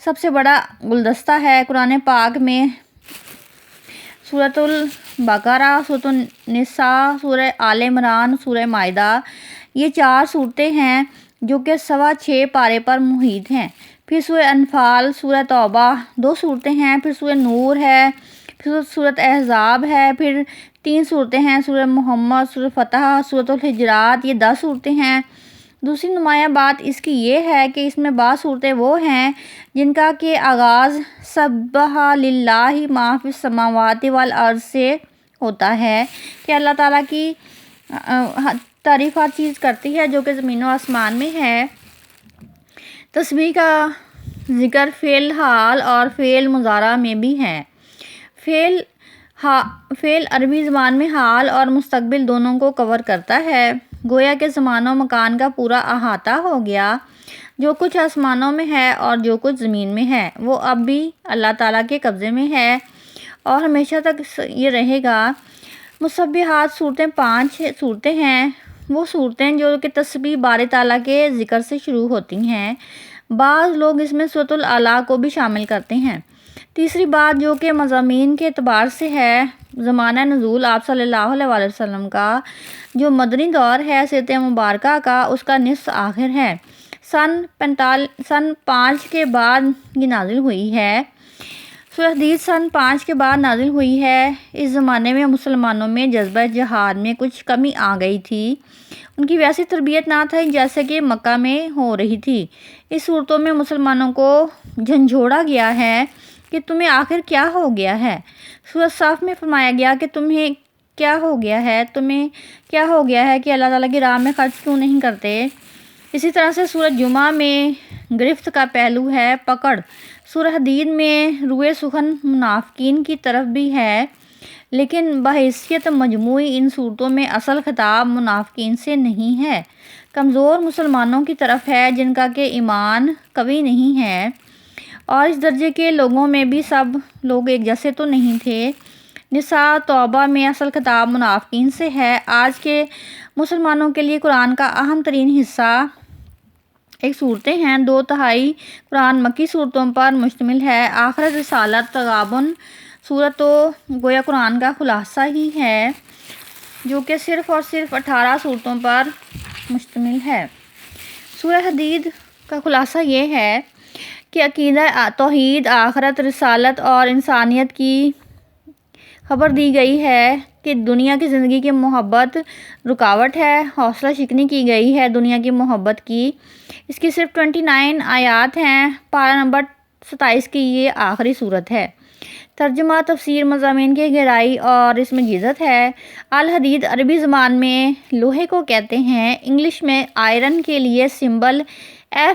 سب سے بڑا گلدستہ ہے قرآن پاک میں سورۃ البقرہ، سورۃ النساء، سورہ آل عمران، سورہ مائدہ۔ یہ 4 صورتیں ہیں جو کہ 6.25 پارے پر محیط ہیں۔ پھر سورہ انفال، سورہ توبہ 2 صورتیں ہیں، پھر سورہ نور ہے، پھر سورۃ احزاب ہے، پھر 3 صورتیں ہیں، سورہ محمد، سورہ فتح، سورۃ الحجرات، یہ 10 صورتیں ہیں۔ دوسری نمایاں بات اس کی یہ ہے کہ اس میں بعض صورتیں وہ ہیں جن کا کہ آغاز سبح للہ ما فی السماوات والارض سے ہوتا ہے، کہ اللہ تعالیٰ کی تعریف ہر چیز کرتی ہے جو کہ زمین و آسمان میں ہے۔ تسبیح کا ذکر فعل حال اور فعل مضارع میں بھی ہے۔ فعل عربی زبان میں حال اور مستقبل دونوں کو کور کرتا ہے، گویا کہ زمان و مکان کا پورا احاطہ ہو گیا۔ جو کچھ آسمانوں میں ہے اور جو کچھ زمین میں ہے وہ اب بھی اللہ تعالیٰ کے قبضے میں ہے اور ہمیشہ تک یہ رہے گا۔ مسبحات صورتیں 5 صورتیں ہیں، وہ صورتیں جو کہ تسبیح باری تعالیٰ کے ذکر سے شروع ہوتی ہیں۔ بعض لوگ اس میں سورۃ الاعلیٰ کو بھی شامل کرتے ہیں۔ تیسری بات جو کہ مضامین کے اعتبار سے ہے، زمانہ نزول آپ صلی اللہ علیہ وآلہ وسلم کا جو مدنی دور ہے سیرت مبارکہ کا، اس کا نصف آخر ہے۔ سن 5 کے بعد یہ نازل ہوئی ہے۔ سورہ حدید سن 5 کے بعد نازل ہوئی ہے۔ اس زمانے میں مسلمانوں میں جذبہ جہاد میں کچھ کمی آ گئی تھی، ان کی ویسی تربیت نہ تھی جیسے کہ مکہ میں ہو رہی تھی۔ اس صورتوں میں مسلمانوں کو جھنجھوڑا گیا ہے کہ تمہیں آخر کیا ہو گیا ہے۔ سورہ صف میں فرمایا گیا کہ تمہیں کیا ہو گیا ہے کہ اللہ تعالیٰ کی راہ میں خرچ کیوں نہیں کرتے۔ اسی طرح سے سورہ جمعہ میں گرفت کا پہلو ہے پکڑ۔ سورہ حدید میں روئے سخن منافقین کی طرف بھی ہے، لیکن بحیثیت مجموعی ان صورتوں میں اصل خطاب منافقین سے نہیں ہے، کمزور مسلمانوں کی طرف ہے جن کا کہ ایمان قوی نہیں ہے، اور اس درجے کے لوگوں میں بھی سب لوگ ایک جیسے تو نہیں تھے۔ نساء توبہ میں اصل خطاب منافقین سے ہے۔ آج کے مسلمانوں کے لیے قرآن کا اہم ترین حصہ ایک صورتیں ہیں، 2/3 قرآن مکی صورتوں پر مشتمل ہے۔ آخرت، رسالت، تغابن صورت تو گویا قرآن کا خلاصہ ہی ہے جو کہ صرف اور صرف 18 صورتوں پر مشتمل ہے۔ سورہ حدید کا خلاصہ یہ ہے کہ عقیدہ توحید، آخرت، رسالت اور انسانیت کی خبر دی گئی ہے کہ دنیا کی زندگی کی محبت رکاوٹ ہے، حوصلہ شکنی کی گئی ہے دنیا کی محبت کی۔ اس کی صرف 29 آیات ہیں۔ پارہ نمبر 27 کی یہ آخری صورت ہے۔ ترجمہ، تفسیر، مضامین کی گہرائی اور اس میں جزت ہے۔ الحدید عربی زبان میں لوہے کو کہتے ہیں۔ انگلش میں آئرن کے لیے سمبل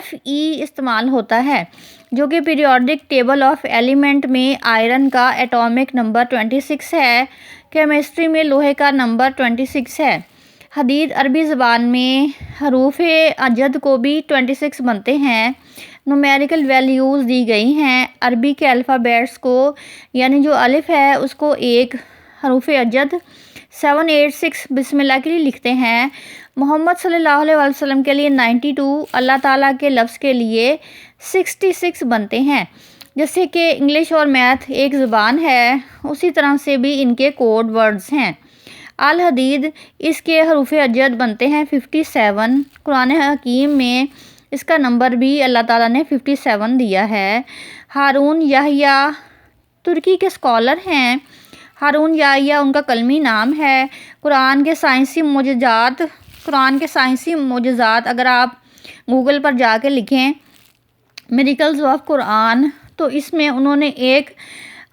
Fe استعمال ہوتا ہے جو کہ پیریوڈک ٹیبل آف ایلیمنٹ میں آئرن کا ایٹامک نمبر 26 ہے۔ کیمسٹری میں لوہے کا نمبر 26 ہے۔ حدید عربی زبان میں حروف ابجد کو بھی 26 بنتے ہیں۔ نومیریکل ویلیوز دی گئی ہیں۔ عربی کے الفابیٹس کو یعنی جو الف ہے اس کو 1 حروف ابجد 786 بسم اللہ کے لیے لکھتے ہیں۔ محمد صلی اللہ علیہ وسلم کے لیے 92، اللہ تعالیٰ کے لفظ کے لیے 66 بنتے ہیں۔ جیسے کہ انگلش اور میتھ ایک زبان ہے، اسی طرح سے بھی ان کے کوڈ ورڈز ہیں۔ الحدید اس کے حروف ابجد بنتے ہیں 57۔ قرآن حکیم میں اس کا نمبر بھی اللہ تعالیٰ نے 57 دیا ہے۔ ہارون یحییٰ ترکی کے اسکالر ہیں۔ ہارون یحییٰ ان کا کلمی نام ہے۔ قرآن کے سائنسی معجزات اگر آپ گوگل پر جا کے لکھیں میریکلز آف قرآن تو اس میں انہوں نے ایک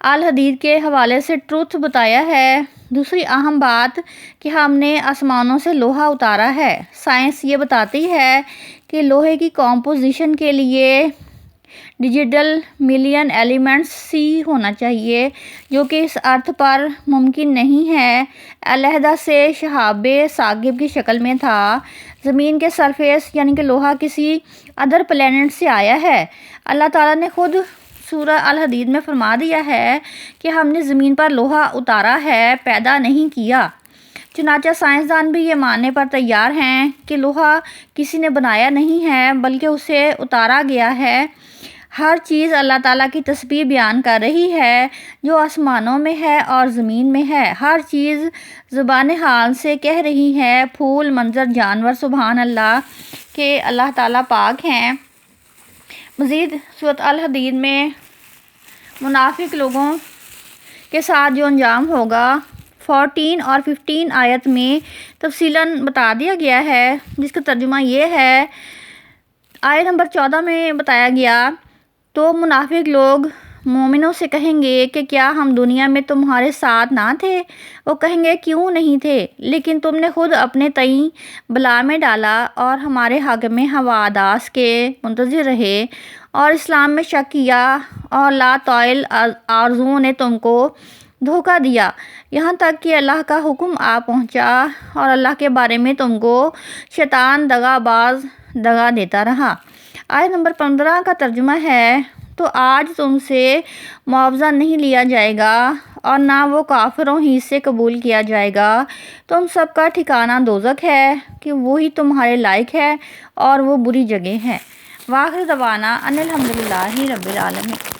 الحدید کے حوالے سے ٹروتھ بتایا ہے۔ دوسری اہم بات کہ ہم نے آسمانوں سے لوہا اتارا ہے۔ سائنس یہ بتاتی ہے کہ لوہے کی کمپوزیشن کے لیے ڈیجیٹل ملین ایلیمنٹس C ہونا چاہیے جو کہ اس ارتھ پر ممکن نہیں ہے۔ علیحدہ سے شہاب ثاقب کی شکل میں تھا۔ زمین کے سرفیس یعنی کہ لوہا کسی ادر پلینٹ سے آیا ہے۔ اللہ تعالیٰ نے خود سورہ الحدید میں فرما دیا ہے کہ ہم نے زمین پر لوہا اتارا ہے، پیدا نہیں کیا۔ چنانچہ سائنسدان بھی یہ ماننے پر تیار ہیں کہ لوہا کسی نے بنایا نہیں ہے بلکہ اسے اتارا گیا ہے۔ ہر چیز اللہ تعالیٰ کی تسبیح بیان کر رہی ہے جو آسمانوں میں ہے اور زمین میں ہے۔ ہر چیز زبان حال سے کہہ رہی ہے، پھول، منظر، جانور، سبحان اللہ کہ اللہ تعالیٰ پاک ہیں۔ مزید سورۃ الحدید میں منافق لوگوں کے ساتھ جو انجام ہوگا 14 اور 15 آیت میں تفصیلاً بتا دیا گیا ہے، جس کا ترجمہ یہ ہے۔ آیت نمبر 14 میں بتایا گیا، تو منافق لوگ مومنوں سے کہیں گے کہ کیا ہم دنیا میں تمہارے ساتھ نہ تھے؟ وہ کہیں گے کیوں نہیں تھے، لیکن تم نے خود اپنے تئیں بلا میں ڈالا اور ہمارے حق میں حوادث کے منتظر رہے اور اسلام میں شک کیا، اور لا طائل آرزوؤں نے تم کو دھوکہ دیا، یہاں تک کہ اللہ کا حکم آ پہنچا اور اللہ کے بارے میں تم کو شیطان دغا باز دغا دیتا رہا۔ آیت نمبر 15 کا ترجمہ ہے، تو آج تم سے معاوضہ نہیں لیا جائے گا اور نہ وہ کافروں ہی سے قبول کیا جائے گا، تم سب کا ٹھکانہ دوزخ ہے کہ وہی تمہارے لائق ہے اور وہ بری جگہ ہے۔ وآخر دعوانا ان الحمدللہ رب العالمین۔